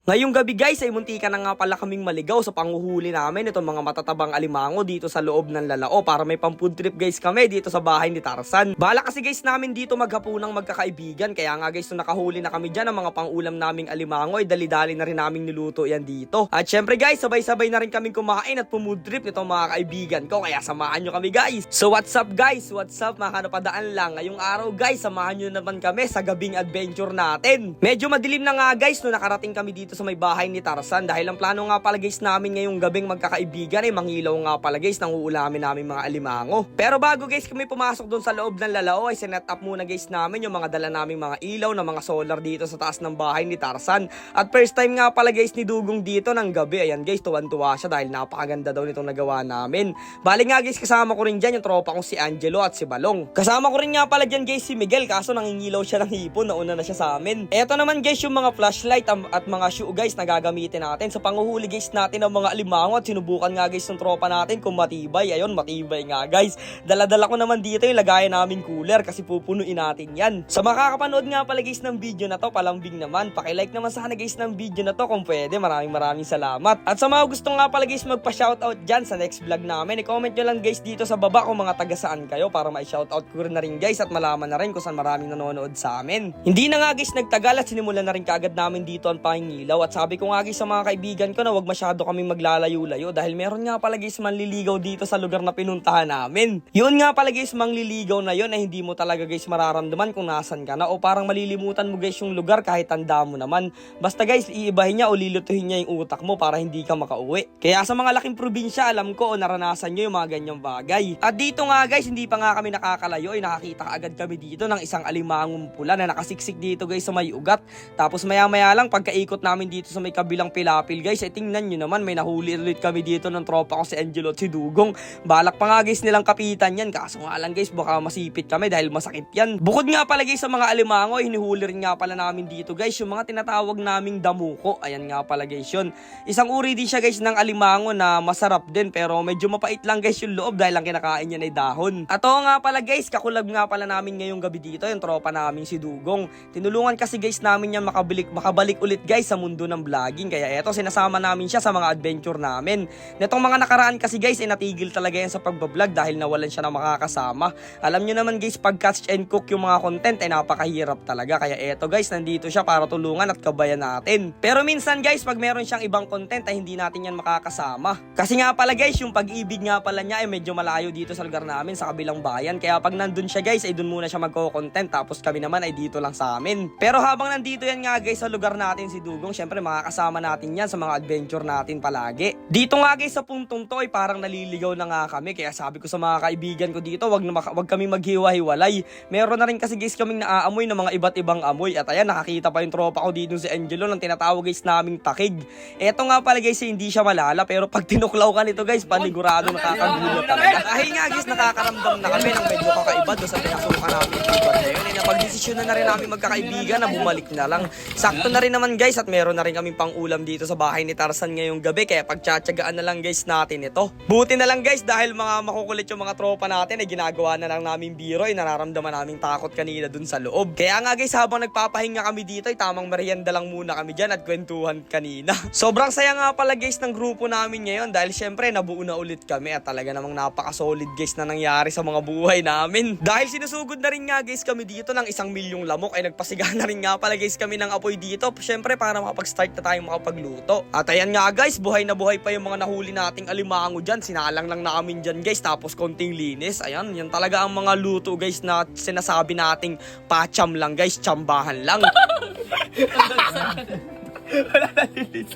Ngayong gabi guys ay muntikan na nga pala kaming maligaw sa panguhuli namin itong mga matatabang alimango dito sa loob ng Lalao para may pang-food trip guys kami dito sa bahay ni Tarzan. Bala kasi guys namin dito maghapunang magkakaibigan kaya nga guys nung nakahuli na kami dyan ng mga pang-ulam naming alimango ay dali-dali na rin naming niluto yan dito. At syempre guys sabay-sabay na rin kaming kumain at pumud trip nitong mga kaibigan ko kaya samahan nyo kami guys. So what's up guys? What's up mga kanapadaan lang? Ngayong araw guys samahan nyo naman kami sa gabing adventure natin. Medyo madilim na nga guys nung nakarating kami dito sa may bahay ni Tarzan dahil ang plano nga pala guys namin ngayong gabing magkakaibigan ay mangilaw nga pala guys ng uulamin namin mga alimango. Pero bago guys kami pumasok doon sa loob ng Lalao ay sinet up muna guys namin yung mga dala naming mga ilaw na mga solar dito sa taas ng bahay ni Tarzan. At first time nga pala guys ni Dugong dito ng gabi. Ayan guys tuwan-tuwa siya dahil napakaganda daw nitong nagawa namin. Bali nga guys kasama ko rin dyan yung tropa kong si Angelo at si Balong. Kasama ko rin nga pala dyan guys si Miguel kaso nangingilaw siya ng hipon nauna na siya sa amin. Eto naman guys yung mga flashlight at mga shoe guys na gagamitin natin sa panguhuli guys natin ng mga alimango at sinubukan nga guys ng tropa natin kung matibay. Ayun matibay nga guys. Dala-dala ko naman dito yung lagayan naming cooler kasi pupunuin natin yan. Sa makakapanood nga pala guys ng video na to palambing naman pakilike naman sana guys ng video na to kung pwede. Maraming salamat. At sa mga gusto nga pala guys magpa-shoutout dyan sa next vlog namin i-comment nyo lang guys dito sa baba kung mga taga saan kayo para ma-shoutout ko rin na rin guys at malaman na rin kung saan maraming nanonood sa amin. Hindi na nga guys nagtagal at sinimulan na rin kaagad namin dito ang pangingilaw at sabi ko nga guys sa mga kaibigan ko na wag masyado kaming maglalayo-layo dahil meron nga pala guys manliligaw dito sa lugar na pinuntahan namin. Yun nga pala guys mangliligaw na yun ay hindi mo talaga guys mararamdaman kung nasan ka na o parang malilimutan mo guys yung lugar kahit tanda mo naman. Basta guys iibahin niya o lilutuhin niya yung utak mo para hindi ka makauwi. Kaya sa mga laking probinsya alam ko o naranasan nyo yung mga ganyang bagay. At dito nga guys hindi pa nga kami nakakalayo ay nakakita agad kami dito ng isang alimangong pula na nakasiksik dito guys sa may ugat. Tapos maya-maya lang pagkaikot namin dito sa may kabilang pilapil guys ay tingnan nyo naman may nahuli ulit kami dito ng tropa ko si Angelo at si Dugong. Balak pa nga guys nilang kapitan yan kaso nga lang guys baka masipit kami dahil masakit yan. Bukod nga pala guys sa mga alimango hinihuli rin nga pala namin dito guys yung mga tinatawag naming damuko. Ayan nga pala guys yun. Isang uri din siya guys ng alimango na masarap din pero medyo mapait lang guys yung loob dahil ang kinakain niya ay dahon. At oo nga pala guys kakulab nga pala namin ngayong gabi dito yung tropa namin si Dugong. Tinulungan kasi guys namin niya makabalik ulit guys sa mundo ng vlogging kaya eto sinasama namin siya sa mga adventure namin. Netong mga nakaraan kasi guys ay natigil talaga yan sa pagbablog dahil nawalan siya ng makakasama. Alam nyo naman guys pag catch and cook yung mga content ay napakahirap talaga kaya eto guys nandito siya para tulungan at kabayan natin. Pero minsan guys pag meron siyang ibang content ay hindi natin yan makakasama. Kasi nga pala guys yung pag-ibig nga pala niya ay medyo malayo dito sa lugar namin sa kabilang bayan kaya pag nandun siya guys ay dun muna siya magko-content tapos kami naman ay dito lang sa amin. Pero habang nandito yan nga guys sa lugar natin si Dugong syempre makakasama natin yan sa mga adventure natin palagi. Dito nga guys sa puntong to ay parang naliligaw na nga kami kaya sabi ko sa mga kaibigan ko dito wag kami maghiwa-hiwalay. Meron na rin kasi guys kaming naaamoy ng mga iba't ibang amoy at ayan nakakita pa yung tropa ko dito si Angelo ng tinatawag guys naming takig. Eto nga pala guys hindi siya malala pero pag tinuklaw ka nito guys panigurado nakakagulat talaga. Dahil nga guys nakakaramdam na kami ng medyo kakaiba doon sa pinasukan namin yung iba na yun. Napag-desisyon na rin namin magkakaibigan na bumalik na lang. Sakto na rin naman guys at meron na rin kaming pang-ulam dito sa bahay ni Tarzan ngayong gabi kaya pagtsatsagaan na lang guys natin ito. Buti na lang guys dahil mga makukulit yung mga tropa natin ay ginagawa na lang namin biro ay nararamdaman namin takot kanina dun sa loob. Kaya nga guys habang nagpapahinga kami dito ay tamang merienda lang muna kami dyan at kwentuhan kanina. Sobrang saya nga pala guys ng grupo namin ngayon dahil syempre nabuo na ulit kami at talaga namang napaka-solid guys na nangyari sa mga buhay namin. Dahil sinusugod na rin nga guys kami dito ng 1,000,000 lamok ay nagpasiga na rin nga pala guys kami ng apoy dito syempre para makapag-start na tayong makapagluto. At ayan nga guys buhay na buhay pa yung mga nahuli nating alimango dyan. Sinalang lang namin dyan guys tapos konting linis. Ayan yan talaga ang mga luto guys na sinasabi nating pacham lang guys, tsambahan lang. Wala na linis.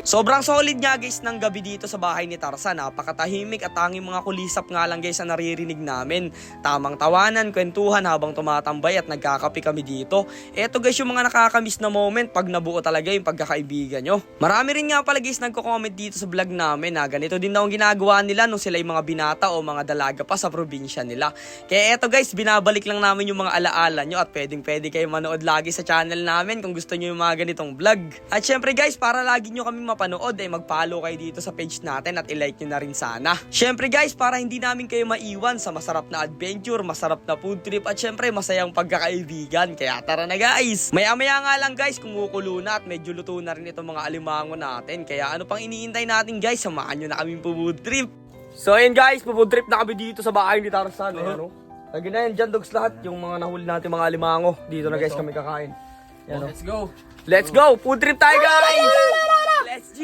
Sobrang solid nga guys ng gabi dito sa bahay ni Tarzan. Napakatahimik at tanging mga kulisap nga lang guys ang naririnig namin. Tamang tawanan, kwentuhan habang tumatambay at nagkakape kami dito. Eto guys yung mga nakakamiss na moment pag nabuo talaga yung pagkakaibigan nyo. Marami rin nga pala guys nagko-comment dito sa vlog namin na ganito din daw ang ginagawa nila nung sila yung mga binata o mga dalaga pa sa probinsya nila. Kaya eto guys, binabalik lang namin yung mga alaala nyo at pwede kayo manood lagi sa channel namin kung gusto nyo yung mga ganitong vlog. At syempre guys, para lagi nyo kami mapanood ay mag-follow kayo dito sa page natin at i-like nyo na rin sana. Syempre guys, para hindi namin kayo maiwan sa masarap na adventure, masarap na food trip at syempre masayang pagkakaibigan. Kaya tara na guys! Maya-maya nga lang guys, kumukulo na at medyo luto na rin itong mga alimango natin. Kaya ano pang iniintay natin guys, samahan nyo na kaming food trip. So ayun guys, food trip na kami dito sa bahay ni Tarzan. Ano? Lagi na yan dyan dogs lahat, yung mga nahuli natin mga alimango. Dito na guys kami kakain. Yan, Let's go! Let's go! Food trip tayo guys! Let's G!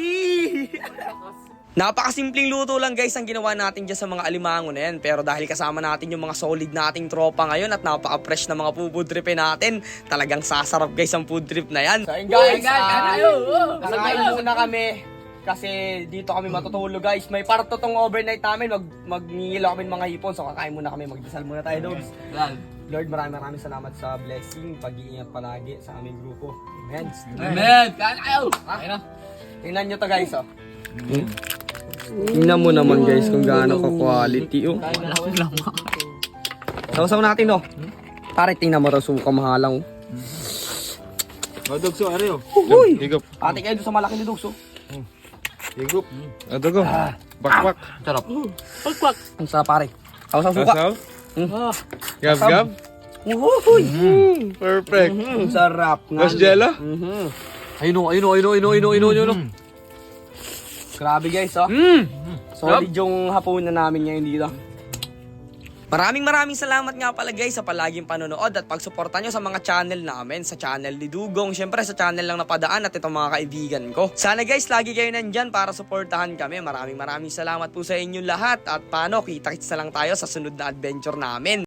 Napakasimpleng luto lang guys ang ginawa natin dyan sa mga alimango na yan. Pero dahil kasama natin yung mga solid nating tropa ngayon at napaka-fresh na mga food tripin natin, talagang sasarap guys ang food trip na yan. So ayun guys, kakain muna kami. Kasi dito kami matutulog guys. May parto tong overnight namin. Magningilo kami ng mga hipon. So kakain muna kami. Magdasal muna tayo dogs. Lord, maraming salamat sa blessing. Pag-iingat palagi sa aming grupo. Amen. Amen! Kain na! Tingnan nyo to guys oh. Tingnan mo naman guys kung gaano ka-quality oh. Sausaw natin oh. Pare tingnan mo to suka mahalang oh. Oh, dugso, ari oh. Uy! Higop. Ate kayo doon sa malaki ni Dugso. Higop. Adugo. Bakwak. Sarap. Ang sarap pare. Sausaw suka. Asaw. Gab-gab. Uhuy! Perfect. Ang sarap nga. Mas jello? Ayun. Grabe guys oh. Solid yung hapunan namin ngayon dito. Maraming salamat nga pala guys sa palaging panonood at pagsuporta nyo sa mga channel namin, sa channel ni Dugong, syempre sa channel lang napadaan at itong mga kaibigan ko. Sana guys, lagi kayo nandyan para suportahan kami. Maraming salamat po sa inyong lahat at paano, kita-kits na lang tayo sa sunod na adventure namin.